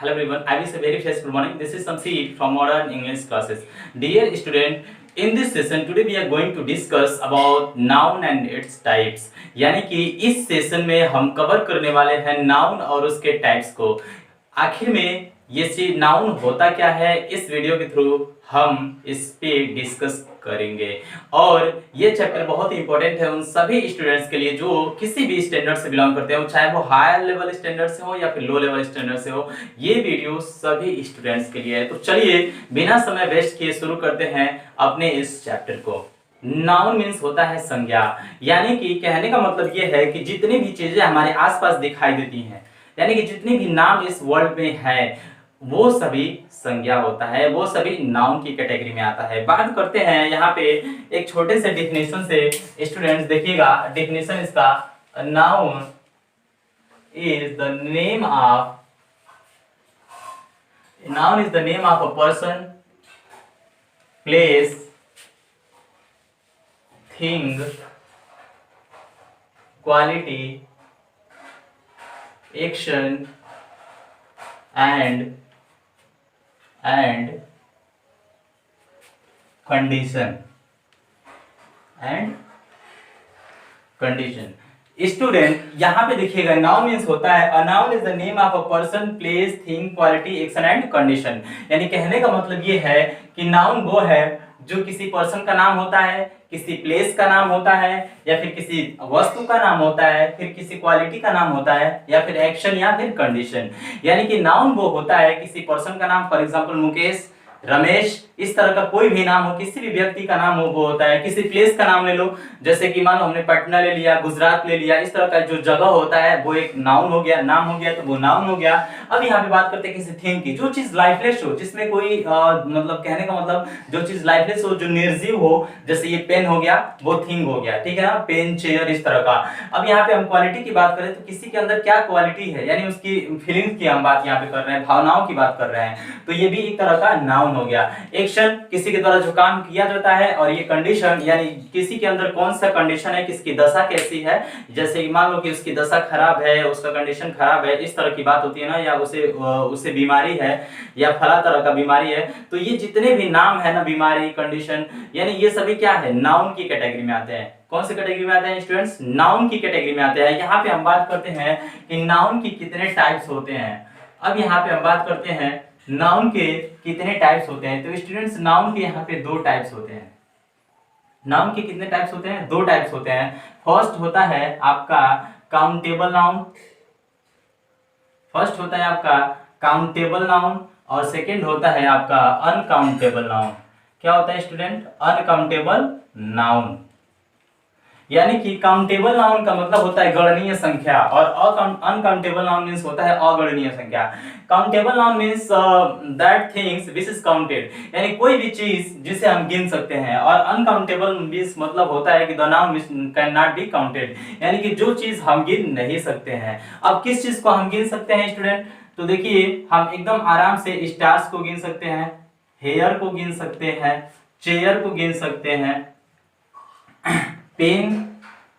Hello everyone, I wish a very fresh good morning. This is Samseed from Modern English Classes. Dear student, in this session today we are going to discuss about noun and its types. यानी कि इस session में हम cover करने वाले हैं noun और उसके टाइप्स को। आखिर में ये चीज नाउन होता क्या है, इस वीडियो के थ्रू हम इस पे डिस्कस करेंगे। और ये चैप्टर बहुत ही इंपॉर्टेंट है उन सभी स्टूडेंट्स के लिए जो किसी भी स्टैंडर्ड से बिलोंग करते हो, चाहे वो हायर लेवल स्टैंडर्ड से हो या फिर लो लेवल स्टैंडर्ड से हो। ये वीडियो सभी स्टूडेंट्स के लिए है। तो चलिए बिना समय वेस्ट किए शुरू करते हैं अपने इस चैप्टर को। नाउन मीन्स होता है संज्ञा, यानी कि कहने का मतलब ये है कि जितनी भी चीजें हमारे आसपास दिखाई देती हैं, यानी कि जितनी भी नाम इस वर्ल्ड में है वो सभी संज्ञा होता है, वो सभी नाउन की कैटेगरी में आता है। बात करते हैं यहाँ पे एक छोटे से डिफिनेशन से। स्टूडेंट्स देखिएगा डिफिनेशन इसका, noun is the name of a person, place, thing, quality, action and condition student यहाँ पे देखिएगा नाउन मीन्स होता है, a noun is the name of a person, place, thing, quality, action and condition. यानी कहने का मतलब ये है कि नाउन वो है जो किसी पर्सन का नाम होता है, किसी प्लेस का नाम होता है, या फिर किसी वस्तु का नाम होता है, फिर किसी क्वालिटी का नाम होता है, या फिर एक्शन या फिर कंडीशन। यानी कि नाउन वो होता है किसी पर्सन का नाम, फॉर एग्जांपल मुकेश, रमेश, इस तरह का कोई भी नाम हो, किसी भी व्यक्ति का नाम हो वो होता है। किसी प्लेस का नाम ले लो, जैसे कि मान लो हमने पटना ले लिया, गुजरात ले लिया, इस तरह का जो जगह होता है वो एक नाउन हो गया, नाम हो गया, तो वो नाउन हो गया। अब यहाँ पे बात करते हैं किसी थिंग की, जो चीज लाइफलेस हो, जिसमें कोई मतलब कहने का मतलब जो चीज लाइफलेस हो, जो निर्जीव हो, जैसे ये पेन हो गया, वो थिंग हो गया, ठीक है ना, पेन, चेयर, इस तरह का। अब यहाँ पे हम क्वालिटी की बात करें तो किसी के अंदर क्या क्वालिटी है, यानी उसकी फीलिंग्स की हम बात यहाँ पे कर रहे हैं, भावनाओं की बात कर रहे हैं, तो ये भी एक तरह का नाउन हो गया। एक्शन, किसी के द्वारा जो काम किया जाता है, और ये कंडीशन यानी किसी के अंदर कौन सा कंडीशन है, किसकी दशा कैसी है, जैसे मान लो कि उसकी दशा खराब है, उसका कंडीशन खराब है, इस तरह की बात होती है ना, या उसे बीमारी है या फला तरह का बीमारी है। तो ये जितने भी नाम है ना, बीमारी, कंडीशन, यानी ये सभी क्या है, नाउन की कैटेगरी में आते हैं। कौन सी कैटेगरी में आते हैं स्टूडेंट्स? नाउन की कैटेगरी में आते हैं। यहाँ पे हम बात करते हैं कि नाउन की कितने टाइप्स होते हैं। अब यहाँ पे हम बात करते हैं नाउन के कितने टाइप्स होते हैं। तो स्टूडेंट्स नाउन के यहाँ पे दो टाइप्स होते हैं। नाउन के कितने टाइप्स होते हैं? दो टाइप्स होते हैं। फर्स्ट होता है आपका काउंटेबल नाउन, फर्स्ट होता है आपका काउंटेबल नाउन, और सेकंड होता है आपका अनकाउंटेबल नाउन। क्या होता है स्टूडेंट? Uncountable noun. यानी कि काउंटेबल नाउन का मतलब होता है गणनीय संख्या, और अनकाउंटेबल नाउन मींस होता है अगणनीय संख्या। Countable noun means that things which is counted, यानी कोई भी चीज जिसे हम गिन सकते हैं, और अनकाउंटेबल मींस मतलब होता है कि the noun can not be counted, यानी कि जो चीज हम गिन नहीं सकते हैं। अब किस चीज को हम गिन सकते हैं स्टूडेंट? तो देखिए हम एकदम आराम से स्टार्स को गिन सकते हैं, हेयर को गिन सकते हैं, चेयर को गिन सकते हैं, पेन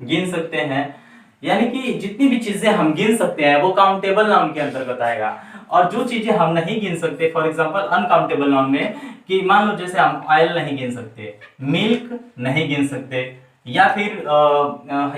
गिन सकते हैं, यानी कि जितनी भी चीजें हम गिन सकते हैं वो काउंटेबल नाउन के अंतर्गत आएगा। और जो चीजें हम नहीं गिन सकते, फॉर एग्जांपल अनकाउंटेबल नाउन में, कि मान लो जैसे हम ऑयल नहीं गिन सकते, मिल्क नहीं गिन सकते, या फिर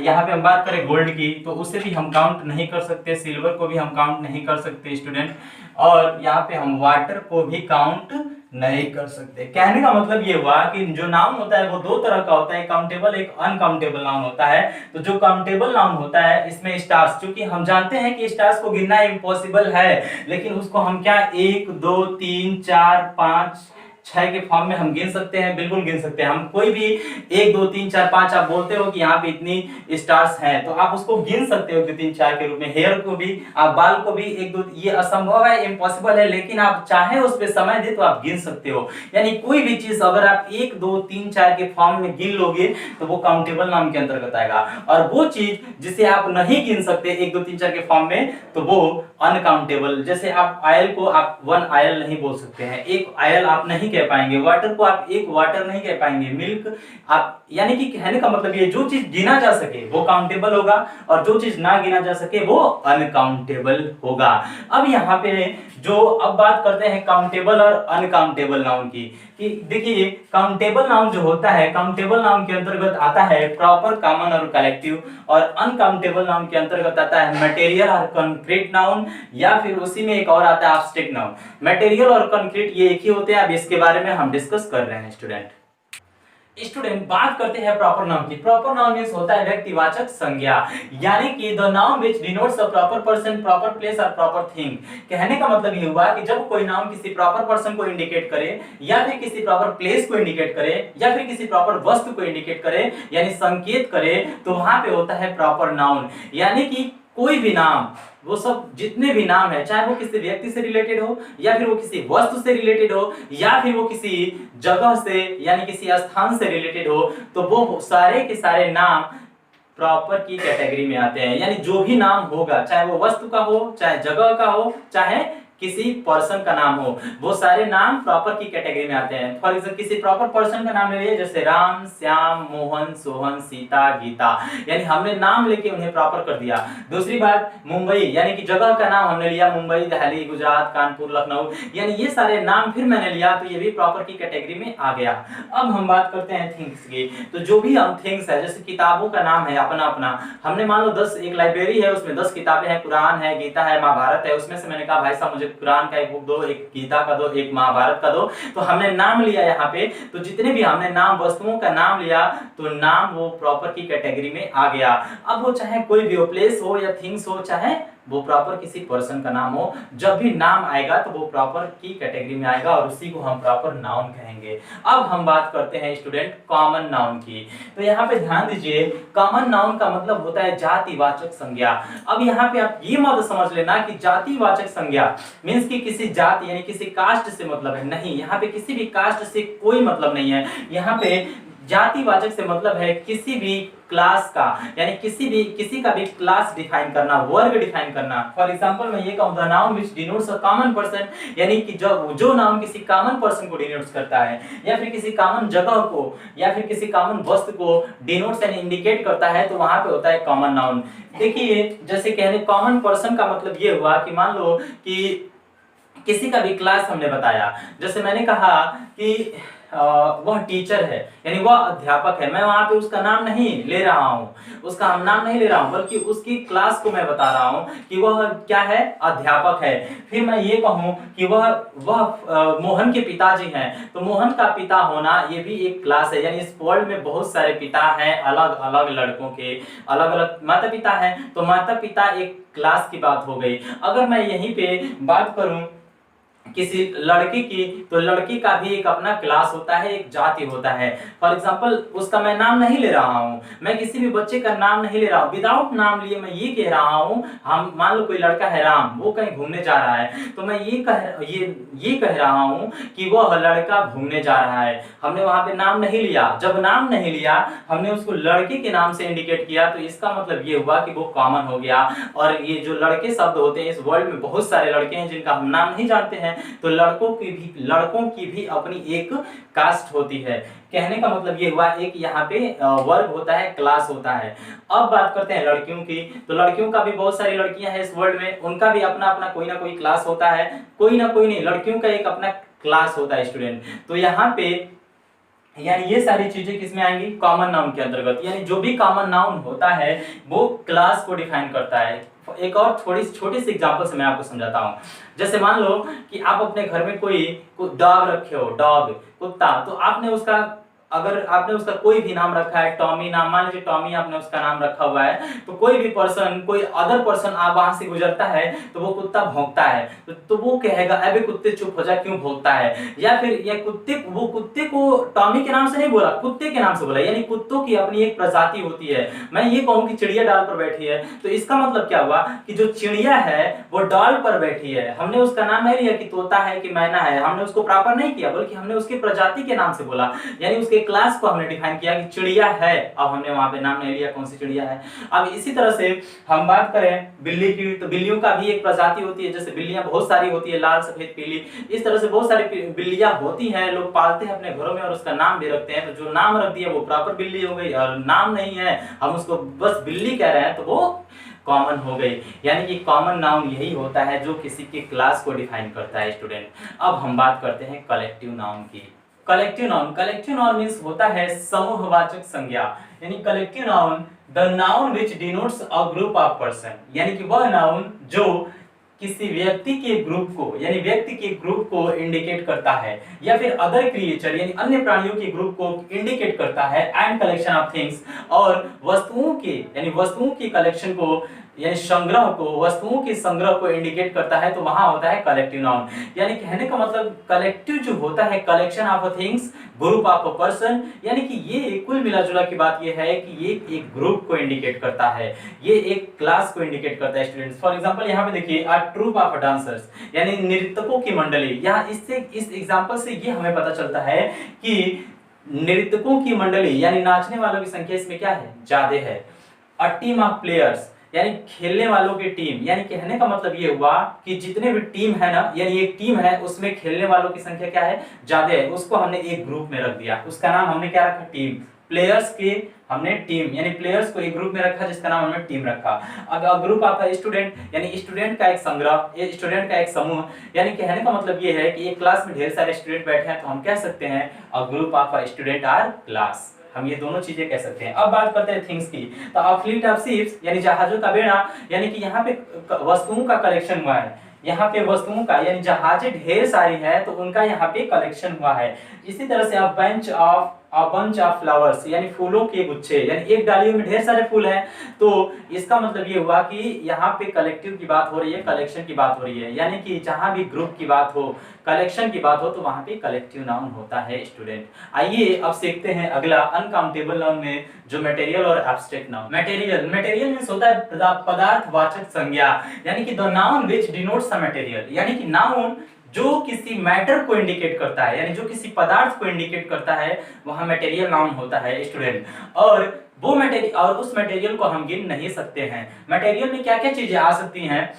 यहाँ पे हम बात करें गोल्ड की तो उसे भी हम काउंट नहीं कर सकते, सिल्वर को भी हम काउंट नहीं कर सकते स्टूडेंट, और यहाँ पे हम वाटर को भी काउंट नहीं कर सकते। कहने का मतलब ये हुआ कि जो नाउन होता है वो दो तरह का होता है, काउंटेबल, एक अनकाउंटेबल नाउन होता है। तो जो काउंटेबल नाउन होता है इसमें स्टार्स, क्योंकि हम जानते हैं कि स्टार्स को गिनना इम्पॉसिबल है, लेकिन उसको हम क्या 1 2 3 4 5 6 के फॉर्म में हम गिन सकते हैं, बिल्कुल गिन सकते हैं। हम कोई भी 1 2 3 4 5 आप बोलते हो कि यहाँ पे इतनी स्टार्स हैं, तो आप उसको गिन सकते हो 2 3 4 के रूप में। हेयर को भी, आप बाल को भी 1 2, ये असंभव है, इम्पॉसिबल है, लेकिन आप चाहे उस पर समय दे तो आप गिन सकते हो। यानी कोई भी चीज अगर आप 1 2 3 4 के फॉर्म में गिन लोगे तो वो काउंटेबल नाम के अंतर्गत आएगा, और वो चीज जिसे आप नहीं गिन सकते 1 2 3 4 के फॉर्म में तो वो अनकाउंटेबल। जैसे आप आयल को आप 1 आयल नहीं बोल सकते हैं, एक आयल आप नहीं नहीं कह पाएंगे, वाटर को आप एक वाटर नहीं कह पाएंगे, मिल्क आप, यानी कि कहने का मतलब ये जो चीज गिना जा सके वो काउंटेबल होगा और जो चीज ना गिना जा सके वो अनकाउंटेबल होगा। अब यहाँ पे जो अब बात करते हैं काउंटेबल और अनकाउंटेबल नाउन की, कि देखिए काउंटेबल नाउन जो होता है, काउंटेबल नाउन के अंतर्गत आता है प्रॉपर, कॉमन और कलेक्टिव, और अनकाउंटेबल नाउन के अंतर्गत आता है मटेरियल और कंक्रीट नाउन, या फिर उसी में एक और आता है एब्स्ट्रैक्ट नाउन। मटेरियल और कंक्रीट ये एक ही होते हैं, अब इसके बारे में हम डिस्कस कर रहे हैं स्टूडेंट। बात करते हैं प्रॉपर नाउन की। प्रॉपर नाउन मींस होता है व्यक्तिवाचक संज्ञा, यानी कि the noun which denotes a proper person, proper place और प्रॉपर थिंग। कहने का मतलब ये हुआ कि जब कोई नाउन किसी प्रॉपर पर्सन को इंडिकेट करे, या फिर किसी प्रॉपर प्लेस को इंडिकेट करे, या फिर किसी प्रॉपर वस्तु को इंडिकेट करे, यानी संकेत करे, तो वहां पे होता है प्रॉपर नाउन। यानी कि कोई भी नाम, वो सब जितने भी नाम है, चाहे वो किसी व्यक्ति से रिलेटेड हो, या फिर वो किसी वस्तु से रिलेटेड हो, या फिर वो किसी जगह से यानी किसी स्थान से रिलेटेड हो, तो वो सारे के सारे नाम प्रॉपर की कैटेगरी में आते हैं। यानी जो भी नाम होगा, चाहे वो वस्तु का हो, चाहे जगह का हो, चाहे किसी पर्सन का नाम हो, वो सारे नाम प्रॉपर की कैटेगरी में आते हैं। फॉर एग्जाम्पल किसी प्रॉपर पर्सन का नाम ले लिए, जैसे राम, श्याम, मोहन, सोहन, सीता, गीता, यानी हमने नाम लेके उन्हें प्रॉपर कर दिया। दूसरी बात मुंबई, यानी कि जगह का नाम हमने लिया, मुंबई, दिल्ली, गुजरात, कानपुर, लखनऊ, यानी ये सारे नाम फिर मैंने लिया, तो ये भी प्रॉपर की कैटेगरी में आ गया। अब हम बात करते हैं थिंग्स की। तो जो भी हम थिंग्स है, जैसे किताबों का नाम है अपना अपना, हमने मान लो 10 एक लाइब्रेरी है, उसमें 10 किताबें हैं, कुरान है, गीता है, महाभारत है, उसमें से मैंने कहा भाई साहब मुझे कुरान का एक बुक दो, एक गीता का दो, एक महाभारत का दो, तो हमने नाम लिया यहाँ पे। तो जितने भी हमने नाम, वस्तुओं का नाम लिया, तो नाम वो प्रॉपर की कैटेगरी में आ गया। अब वो चाहे कोई भी हो, प्लेस हो या थिंग्स हो, चाहे वो प्रॉपर किसी पर्सन का नाम हो, जब भी नाम आएगा तो वो प्रॉपर की कैटेगरी में आएगा और उसी को हम प्रॉपर नाउन कहेंगे। अब हम बात करते हैं स्टूडेंट कॉमन नाउन की। तो यहाँ पे ध्यान दीजिए, कॉमन नाउन का मतलब होता है जातिवाचक संज्ञा। अब यहाँ पे आप ये मत समझ लेना कि जातिवाचक संज्ञा मींस कि किसी जाति यानी किसी कास्ट से मतलब है, नहीं, यहाँ पे किसी भी कास्ट से कोई मतलब नहीं है। यहाँ पे जातिवाचक से मतलब है किसी भी क्लास का, यानी किसी का भी क्लास डिफाइन करना, वर्ग डिफाइन करना। फॉर एग्जांपल मैं ये कहूँ the noun which denotes a common person, यानी कि जो नाउन किसी कॉमन पर्सन को डिनोट्स करता है, या फिर किसी कॉमन जगह को, या फिर किसी कॉमन वस्तु को डिनोट्स यानी इंडिकेट करता है, तो वहां पे होता है कॉमन नाउन। देखिए जैसे कहने कॉमन पर्सन का मतलब ये हुआ कि मान लो कि किसी का भी क्लास हमने बताया, जैसे मैंने कहा कि वह टीचर है, यानी वह अध्यापक है, मैं वहां पे उसका नाम नहीं ले रहा हूँ, उसका हम नाम नहीं ले रहा हूँ, बल्कि उसकी क्लास को मैं बता रहा हूँ कि वह क्या है, अध्यापक है। फिर मैं ये कहूँ कि वह मोहन के पिताजी हैं, तो मोहन का पिता होना ये भी एक क्लास है, यानी इस वर्ल्ड में बहुत सारे पिता हैं, अलग अलग लड़कों के अलग अलग माता पिता हैं, तो माता पिता एक क्लास की बात हो गई। अगर मैं यहीं पे बात करूं किसी लड़की की, तो लड़की का भी एक अपना क्लास होता है, एक जाति होता है। फॉर एग्जांपल उसका मैं नाम नहीं ले रहा हूँ, मैं किसी भी बच्चे का नाम नहीं ले रहा हूँ, विदाउट नाम लिए मैं ये कह रहा हूँ, हम मान लो कोई लड़का है राम, वो कहीं घूमने जा रहा है, तो मैं ये कह रहा हूँ कि वह लड़का घूमने जा रहा है। हमने वहां पे नाम नहीं लिया, जब नाम नहीं लिया हमने उसको लड़के के नाम से इंडिकेट किया, तो इसका मतलब ये हुआ कि वो कॉमन हो गया। और ये जो लड़के शब्द होते हैं, इस वर्ल्ड में बहुत सारे लड़के हैं जिनका हम नाम नहीं जानते हैं, तो लड़कों की भी अपनी एक कास्ट होती है। कहने का मतलब ये हुआ, एक यहाँ पे वर्ग होता है, क्लास होता है। अब बात करते हैं लड़कियों की, तो लड़कियों का भी बहुत सारी लड़कियां हैं इस वर्ल्ड में, उनका भी अपना अपना कोई ना कोई क्लास होता है, कोई ना कोई नहीं, लड़कियों का एक अपना क्लास होता है स्टूडेंट। तो यहाँ पे यानी ये सारी चीजें किसमें आएंगी, कॉमन नाउन के अंतर्गत। यानी जो भी कॉमन नाउन होता है वो क्लास को डिफाइन करता है। एक और छोटी सी एग्जांपल से मैं आपको समझाता हूँ। जैसे मान लो कि आप अपने घर में कोई डॉग रखे हो, डॉग कुत्ता, तो अगर आपने उसका कोई भी नाम रखा है, टॉमी नाम, मान लीजिए टॉमी आपने उसका नाम रखा हुआ है, तो कोई भी पर्सन, कोई अदर पर्सन आप वहां से गुजरता है तो वो कुत्ता भौंकता है, तो वो कहेगा अबे कुत्ते चुप हो जा, क्यों भौंकता है। या फिर ये कुत्ते को टॉमी के नाम से नहीं बोला, कुत्ते के नाम से बोला, यानी कुत्तों की अपनी एक प्रजाति होती है। मैं ये कहूँ कि चिड़िया डाल पर बैठी है, तो इसका मतलब क्या हुआ कि जो चिड़िया है वो डाल पर बैठी है, हमने उसका नाम नहीं लिया कि तोता है कि मैना है, हमने उसको प्रॉपर नहीं किया, बल्कि हमने उसकी प्रजाति के नाम से बोला, यानी उसके एक क्लास को हमने डिफाइन किया कि चिड़िया है, अब हमने वहां पे नाम नहीं लिया कौन सी चिड़िया है। अब इसी तरह से हम बात करें बिल्ली की, तो बिल्लियों का भी एक प्रजाति होती है, जैसे बिल्लियां बहुत सारी होती है, लाल सफेद पीली, इस तरह से बहुत सारी बिल्लियां होती हैं, लोग पालते हैं अपने घरों में और उसका नाम भी रखते हैं। तो जो नाम रख दिया वो प्रॉपर बिल्ली हो गई, और नाम नहीं है हम उसको बस बिल्ली कह रहे हैं तो वो कॉमन हो गई। यानी कि कॉमन नाउन यही होता है जो किसी की क्लास को डिफाइन करता है स्टूडेंट। अब हम बात करते हैं कलेक्टिव नाउन की। कलेक्टिव नाउन मींस होता है समूहवाचक संज्ञा, यानी collective noun the noun which denotes a group of person, यानी कि वह नाउन जो किसी व्यक्ति के ग्रुप को, यानी व्यक्ति के ग्रुप को इंडिकेट करता है, या फिर अदर क्रिएचर यानी अन्य प्राणियों के ग्रुप को इंडिकेट करता है, एंड कलेक्शन ऑफ थिंग्स, और वस्तुओं के यानी वस्तुओं की कलेक्शन को यानी संग्रह को, वस्तुओं के संग्रह को इंडिकेट करता है, तो वहां होता है कलेक्टिव नाउन। यानी कहने का मतलब कलेक्टिव जो होता है collection of things, group of a person, यानी कि ये कुल मिला जुला की बात ये है कि ये एक ग्रुप को इंडिकेट करता है, ये एक क्लास को इंडिकेट करता है स्टूडेंट्स। फॉर एग्जांपल यहाँ पे देखिए अ ट्रूप ऑफ डांसर्स, यानी नर्तकों की मंडली। यहाँ इससे इस एग्जांपल से ये हमें पता चलता है कि नर्तकों की मंडली यानी नाचने वालों की संख्या इसमें क्या है, ज्यादा है। अ टीम ऑफ प्लेयर्स, यानी खेलने वालों की टीम, यानी कहने का मतलब ये हुआ कि जितने भी टीम है ना, यानी एक टीम है उसमें खेलने वालों की संख्या क्या है, ज्यादा है, उसको हमने एक ग्रुप में रख दिया, उसका नाम हमने क्या रखा, टीम। प्लेयर्स के हमने टीम यानी प्लेयर्स को एक ग्रुप में रखा जिसका नाम हमने टीम रखा। अब ग्रुप ऑफ स्टूडेंट, यानी स्टूडेंट का एक संग्रह, स्टूडेंट का एक समूह, यानी कहने का मतलब ये है कि एक क्लास में ढेर सारे स्टूडेंट बैठे हैं तो हम कह सकते हैं a group of student or class, हम ये दोनों चीजें कह सकते हैं। अब बात करते हैं थिंग्स की, तो अ फ्लीट ऑफ शिप्स, यानी जहाजों का बेड़ा, यानी कि यहाँ पे वस्तुओं का कलेक्शन हुआ है, यहाँ पे वस्तुओं का यानी जहाजें ढेर सारी है तो उनका यहाँ पे कलेक्शन हुआ है। इसी तरह से अ बंच ऑफ फ्लावर्स, यानी फूलों के गुच्छे, यानी एक डालियों में ढेर सारे फूल हैं, तो इसका मतलब ये हुआ कि यहाँ पे कलेक्टिव की बात हो रही है, कलेक्शन की बात हो रही है, यानी कि जहां भी ग्रुप की बात हो, कलेक्शन की बात हो, तो वहां पे कलेक्टिव नाउन होता है स्टूडेंट। आइए अब सीखते हैं अगला अनकाउंटेबल नाउन में जो मटेरियल और एब्स्ट्रैक्ट नाउन। मटेरियल मींस होता है पदार्थवाचक संज्ञा, यानी कि the noun which denotes a material, यानी कि नाउन जो किसी मैटर को इंडिकेट करता है, यानी जो किसी पदार्थ को इंडिकेट करता है, वहां मटेरियल नाउन होता है स्टूडेंट। और वो मटेरियल और उस मटेरियल को हम गिन नहीं सकते हैं। मटेरियल में क्या क्या चीजें आ सकती हैं,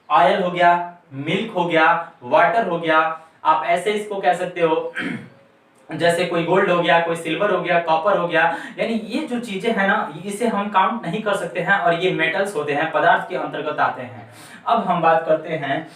ऑयल हो गया, मिल्क हो गया, वाटर हो गया, आप ऐसे इसको कह सकते हो जैसे कोई गोल्ड हो गया, कोई सिल्वर हो गया, कॉपर हो गया, यानी ये जो चीजें हैं ना इसे हम काउंट नहीं कर सकते हैं, और ये मेटल्स होते हैं, पदार्थ के अंतर्गत आते हैं। अब हम बात करते हैं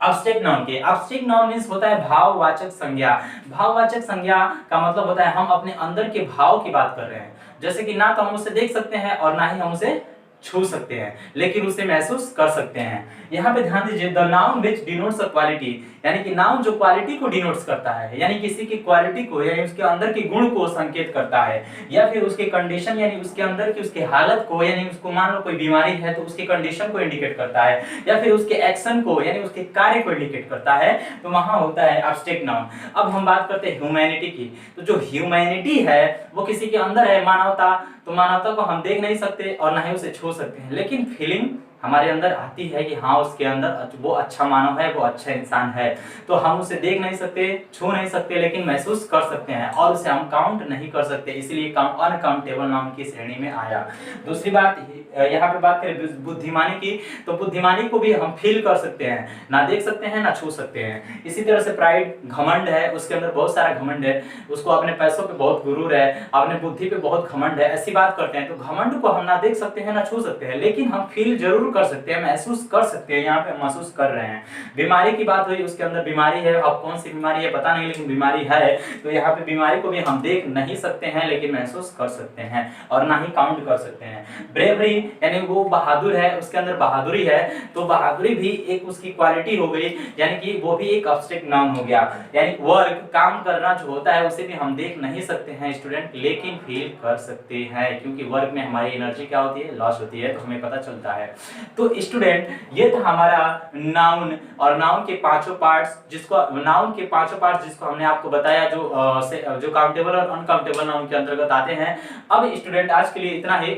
एब्स्ट्रैक्ट नाउन के। एब्स्ट्रैक्ट नाउन मींस होता है भाववाचक संज्ञा। भाववाचक संज्ञा का मतलब होता है हम अपने अंदर के भाव की बात कर रहे हैं, जैसे कि ना तो हम उसे देख सकते हैं और ना ही हम उसे छू सकते हैं, लेकिन उसे महसूस कर सकते हैं। यहाँ पे ध्यान दीजिए, the noun which denotes a quality, यानी कि नाउन जो क्वालिटी को डिनोट्स करता है, यानी किसी की क्वालिटी को यानी उसके अंदर के गुण को संकेत करता है, या फिर उसके कंडीशन यानी उसके अंदर की उसकी हालत को, यानी उसको मान लो कोई बीमारी है तो उसके कंडीशन को इंडिकेट करता है, या फिर उसके एक्शन को यानी उसके कार्य को इंडिकेट करता है, तो वहां होता है एब्स्ट्रैक्ट नाउन। अब हम बात करते हैं ह्यूमैनिटी की, तो जो ह्यूमैनिटी है वो किसी के अंदर है, मानवता, तो मानवता को हम देख नहीं सकते और ना ही उसे छू सकते हैं, लेकिन फीलिंग हमारे अंदर आती है कि हाँ उसके अंदर वो अच्छा मानव है, वो अच्छा इंसान है, तो हम उसे देख नहीं सकते, छू नहीं सकते, लेकिन महसूस कर सकते हैं, और उसे हम काउंट नहीं कर सकते, इसलिए अनकाउंटेबल नाउन की श्रेणी में आया। दूसरी बात यहाँ पे बात करें बुद्धिमानी की, तो बुद्धिमानी को भी हम फील कर सकते हैं, ना देख सकते हैं ना छू सकते हैं। इसी तरह से प्राइड, घमंड है, उसके अंदर बहुत सारा घमंड है, उसको अपने पैसों पे बहुत गुरूर है, अपने बुद्धि पे बहुत घमंड है, ऐसी बात करते हैं। तो घमंड को हम ना देख सकते हैं ना छू सकते हैं, लेकिन हम फील जरूर कर सकते हैं, महसूस कर सकते हैं, यहाँ पे महसूस कर रहे हैं। बीमारी की बात हुई, उसके अंदर बीमारी है, अब कौन सी बीमारी है पता नहीं, लेकिन बीमारी है, तो यहाँ पे बीमारी को भी हम देख नहीं सकते हैं, लेकिन महसूस कर सकते हैं और ना ही काउंट कर सकते हैं। ब्रेवरी यानी वो बहादुर है, उसके अंदर बहादुरी है, तो बहादुरी भी एक उसकी क्वालिटी हो गई, यानी कि वो भी एक एब्स्ट्रैक्ट नाउन हो गया। यानी वर्क, काम करना जो होता है उसे भी हम देख नहीं सकते हैं स्टूडेंट, लेकिन फील कर सकते हैं, क्योंकि वर्क में हमारी एनर्जी क्या होती है, लॉस होती है, तो हमें पता चलता है। तो स्टूडेंट ये था हमारा नाउन और नाउन के पांचों पार्ट्स, जिसको हमने आपको बताया, जो काउंटेबल और अनकाउंटेबल नाउन के अंतर्गत आते हैं। अब स्टूडेंट आज के लिए इतना ही।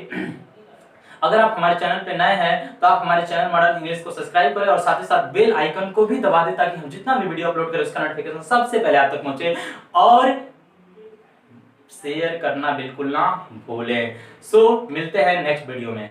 अगर आप हमारे चैनल पे नए हैं तो आप हमारे चैनल मॉडर्न इंग्लिश को सब्सक्राइब करें और साथ ही साथ बेल आइकन को भी दबा दें, ताकि हम जितना भी वीडियो अपलोड करें उसका नोटिफिकेशन सबसे पहले आप तक पहुंचे। और शेयर करना बिल्कुल ना भूलें। सो मिलते हैं नेक्स्ट वीडियो में।